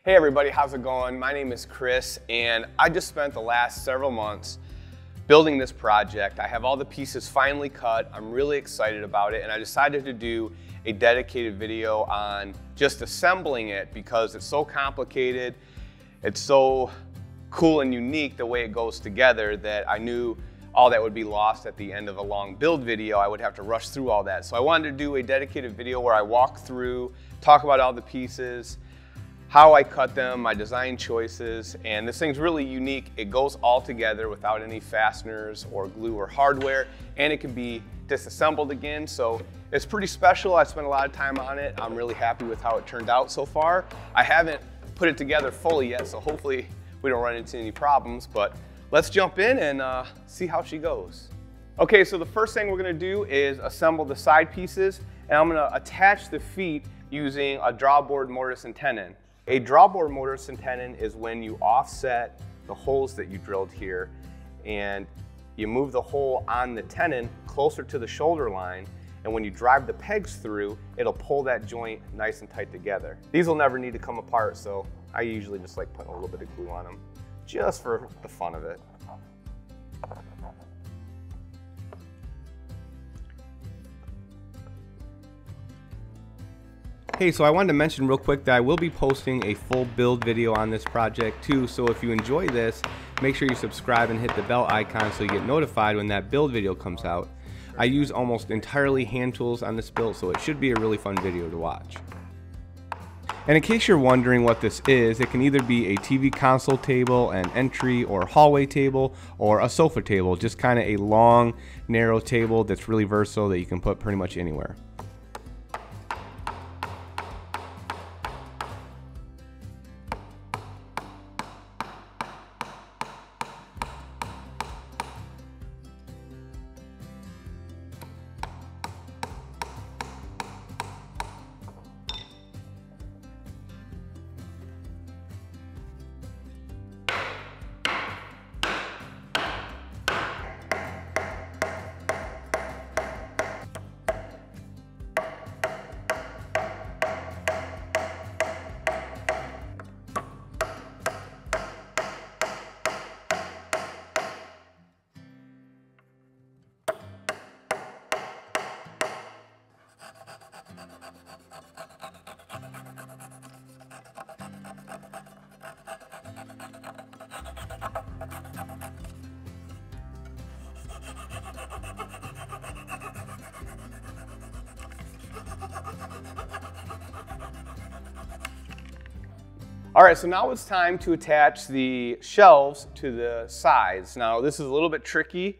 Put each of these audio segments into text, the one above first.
Hey everybody, how's it going? My name is Chris and I just spent the last several months building this project. I have all the pieces finally cut. I'm really excited about it and I decided to do a dedicated video on just assembling it because it's so complicated. It's so cool and unique the way it goes together that I knew all that would be lost at the end of a long build video. I would have to rush through all that. So I wanted to do a dedicated video where I walk through, talk about all the pieces, how I cut them, my design choices, and this thing's really unique. It goes all together without any fasteners or glue or hardware, and it can be disassembled again, so it's pretty special. I spent a lot of time on it. I'm really happy with how it turned out so far. I haven't put it together fully yet, so hopefully we don't run into any problems, but let's jump in and see how she goes. Okay, so the first thing we're gonna do is assemble the side pieces, and I'm gonna attach the feet using a drawboard mortise and tenon. A drawboard mortise and tenon is when you offset the holes that you drilled here and you move the hole on the tenon closer to the shoulder line, and when you drive the pegs through, it'll pull that joint nice and tight together. These will never need to come apart, so I usually just like putting a little bit of glue on them just for the fun of it. Hey, so I wanted to mention real quick that I will be posting a full build video on this project too, so if you enjoy this, make sure you subscribe and hit the bell icon so you get notified when that build video comes out. I use almost entirely hand tools on this build, so it should be a really fun video to watch. And in case you're wondering what this is, it can either be a TV console table, an entry or hallway table, or a sofa table, just kind of a long, narrow table that's really versatile that you can put pretty much anywhere. All right, so now it's time to attach the shelves to the sides. Now this is a little bit tricky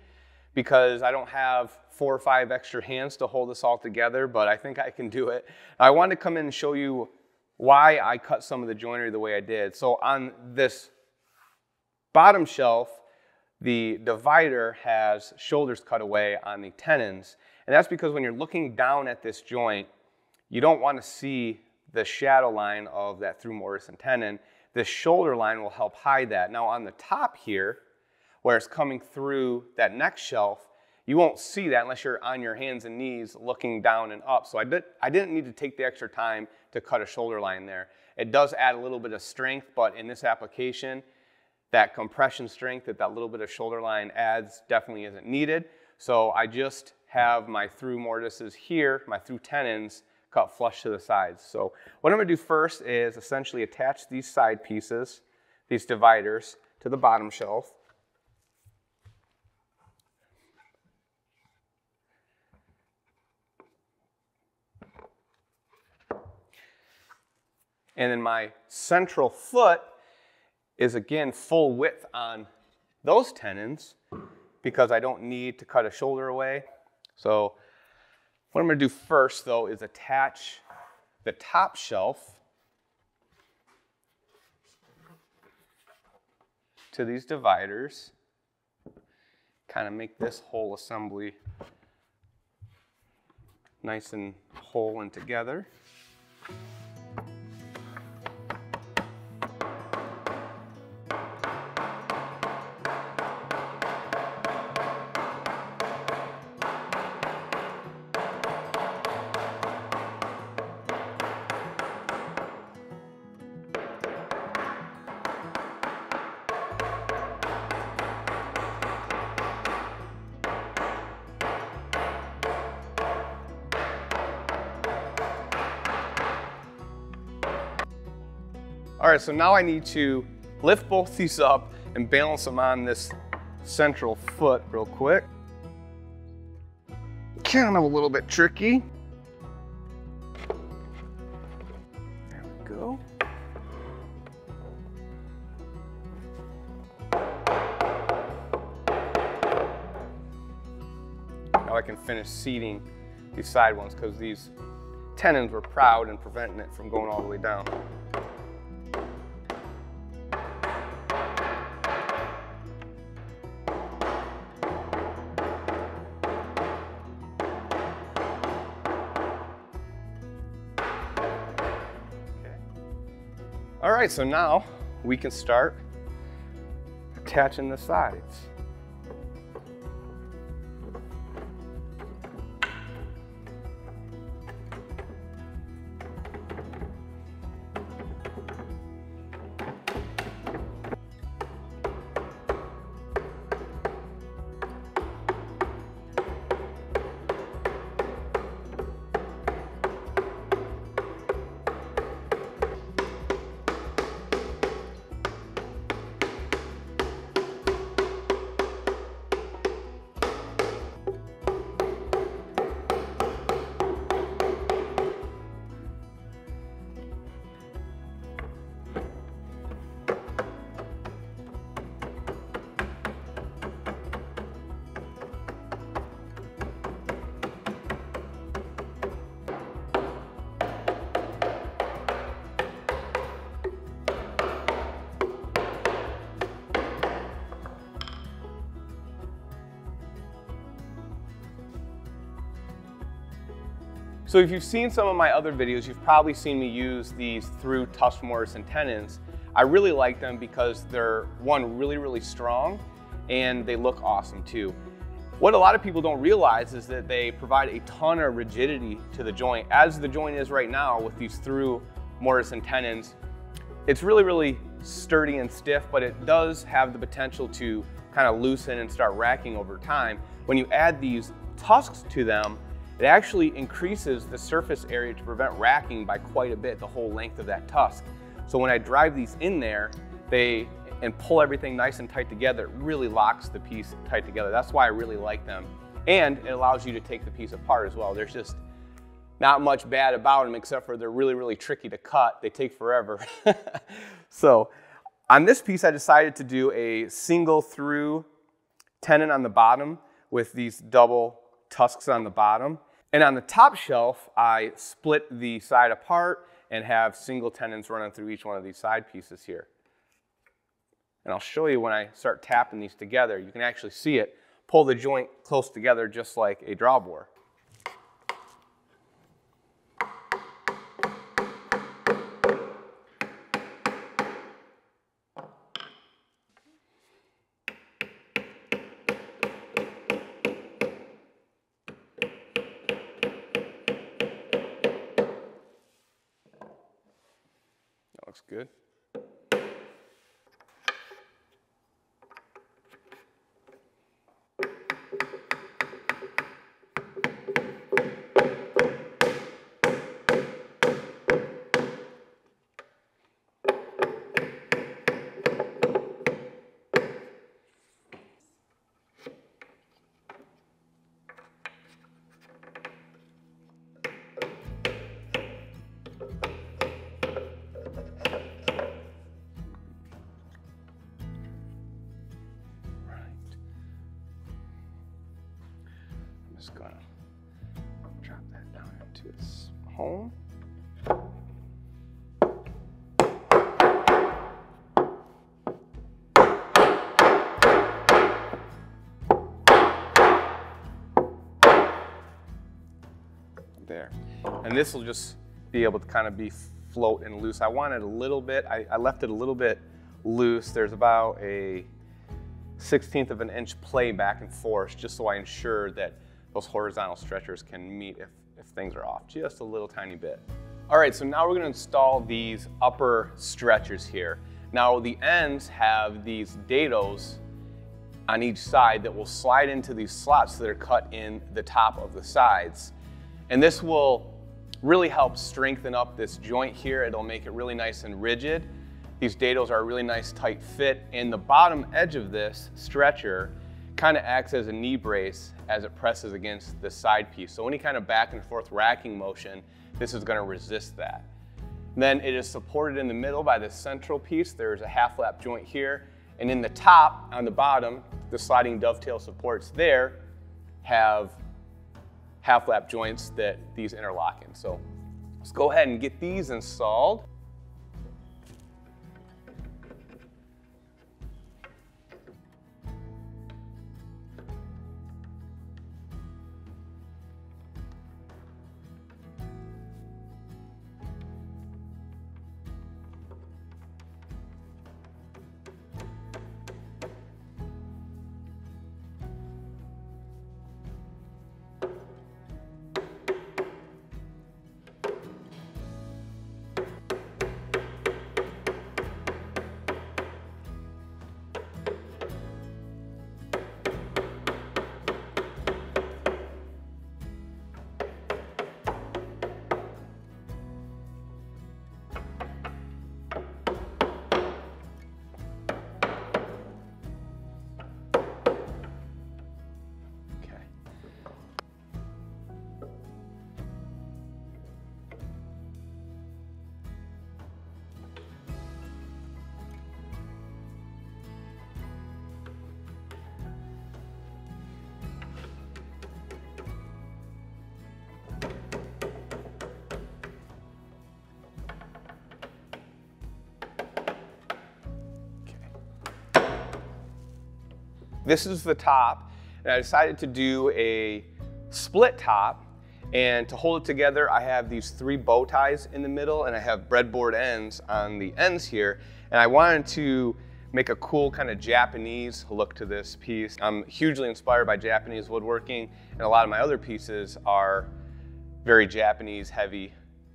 because I don't have 4 or 5 extra hands to hold this all together, but I think I can do it. I wanted to come in and show you why I cut some of the joinery the way I did. So on this bottom shelf, the divider has shoulders cut away on the tenons, and that's because when you're looking down at this joint, you don't want to see the shadow line of that through mortise and tenon. This shoulder line will help hide that. Now on the top here, where it's coming through that next shelf, you won't see that unless you're on your hands and knees looking down and up. So I didn't need to take the extra time to cut a shoulder line there. It does add a little bit of strength, but in this application, that compression strength that little bit of shoulder line adds definitely isn't needed. So I just have my through mortises here, my through tenons, cut flush to the sides. So what I'm going to do first is essentially attach these side pieces, these dividers, to the bottom shelf. And then my central foot is again full width on those tenons because I don't need to cut a shoulder away. So what I'm going to do first, though, is attach the top shelf to these dividers, kind of make this whole assembly nice and whole and together. All right, so now I need to lift both these up and balance them on this central foot real quick. Kind of a little bit tricky. There we go. Now I can finish seating these side ones because these tenons were proud and preventing it from going all the way down. All right, so now we can start attaching the sides. So if you've seen some of my other videos, you've probably seen me use these through tusked mortise and tenons. I really like them because they're, one, really strong, and they look awesome too. What a lot of people don't realize is that they provide a ton of rigidity to the joint. As the joint is right now with these through mortise and tenons, it's really sturdy and stiff, but it does have the potential to kind of loosen and start racking over time. When you add these tusks to them, it actually increases the surface area to prevent racking by quite a bit, the whole length of that tusk. So when I drive these in there, and pull everything nice and tight together, it really locks the piece tight together. That's why I really like them. And it allows you to take the piece apart as well. There's just not much bad about them except for they're really tricky to cut. They take forever. So on this piece, I decided to do a single through tenon on the bottom with these double tusks on the bottom. And on the top shelf, I split the side apart and have single tenons running through each one of these side pieces here. And I'll show you when I start tapping these together, you can actually see it pull the joint close together just like a drawbore. Looks good. I'm just gonna drop that down into its home. There. And this will just be able to kind of be float and loose. I wanted a little bit, I left it a little bit loose. There's about a 1/16 of an inch play back and forth just so I ensure that those horizontal stretchers can meet if things are off just a little tiny bit. All right, so now we're gonna install these upper stretchers here. Now the ends have these dados on each side that will slide into these slots that are cut in the top of the sides. And this will really help strengthen up this joint here. It'll make it really nice and rigid. These dados are a really nice tight fit, and the bottom edge of this stretcher kind of acts as a knee brace as it presses against the side piece. So any kind of back and forth racking motion, this is going to resist that. And then it is supported in the middle by this central piece. There's a half lap joint here, and in the top, on the bottom, the sliding dovetail supports there have half lap joints that these interlock in. So let's go ahead and get these installed. This is the top, and I decided to do a split top, and to hold it together I have these 3 bow ties in the middle, and I have breadboard ends on the ends here, and I wanted to make a cool kind of Japanese look to this piece. I'm hugely inspired by Japanese woodworking, and a lot of my other pieces are very Japanese heavy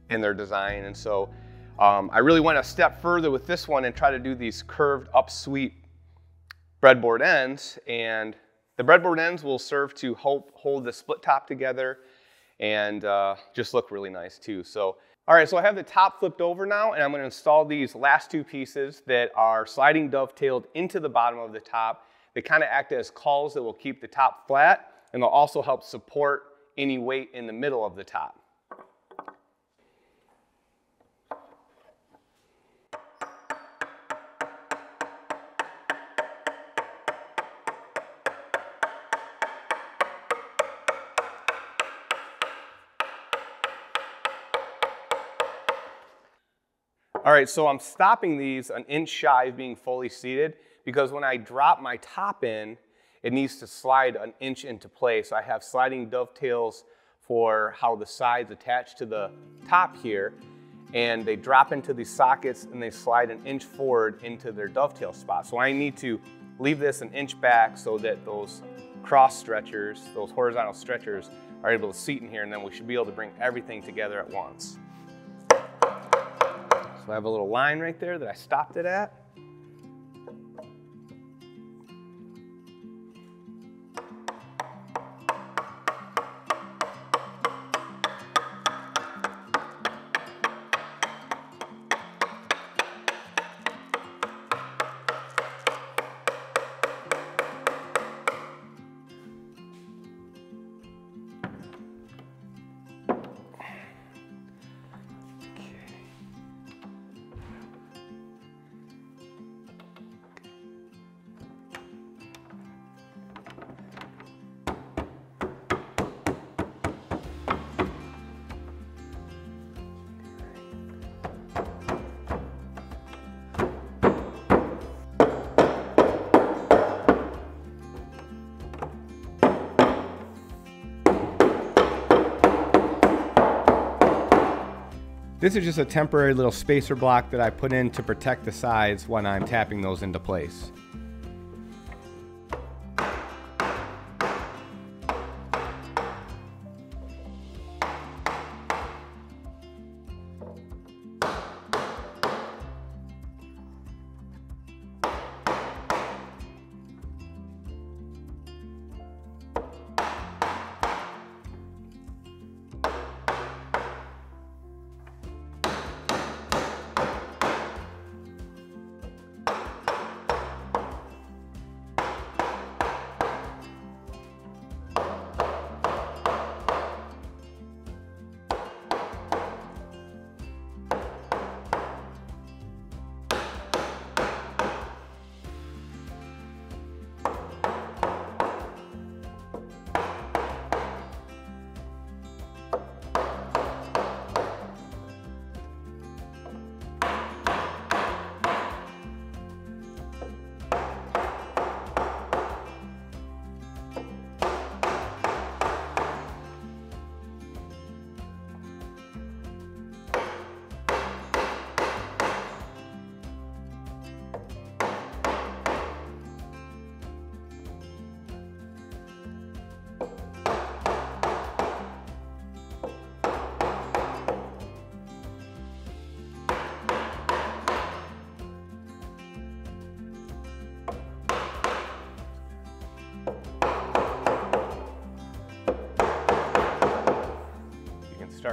in their design, and so I really went a step further with this one and try to do these curved up sweep breadboard ends, and the breadboard ends will serve to help hold the split top together and just look really nice too. So, all right, so I have the top flipped over now, and I'm going to install these last 2 pieces that are sliding dovetailed into the bottom of the top. They kind of act as cauls that will keep the top flat, and they'll also help support any weight in the middle of the top. All right, so I'm stopping these an inch shy of being fully seated because when I drop my top in, it needs to slide an inch into place. So I have sliding dovetails for how the sides attach to the top here, and they drop into these sockets and they slide an inch forward into their dovetail spot. So I need to leave this an inch back so that those cross stretchers, those horizontal stretchers, are able to seat in here, and then we should be able to bring everything together at once. So I have a little line right there that I stopped it at. This is just a temporary little spacer block that I put in to protect the sides when I'm tapping those into place.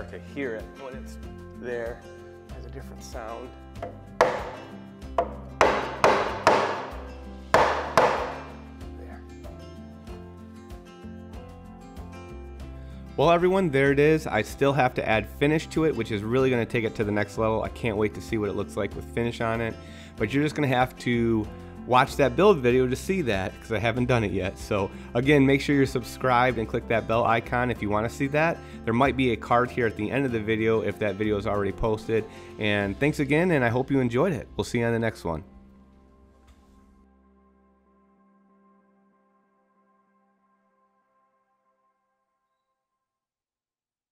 start to hear it when it's there. It has a different sound. There. Well, everyone, there it is. I still have to add finish to it, which is really going to take it to the next level. I can't wait to see what it looks like with finish on it. But you're just going to have to watch that build video to see that, because I haven't done it yet. So again, make sure you're subscribed and click that bell icon if you want to see that. There might be a card here at the end of the video if that video is already posted. And thanks again, and I hope you enjoyed it. We'll see you on the next one.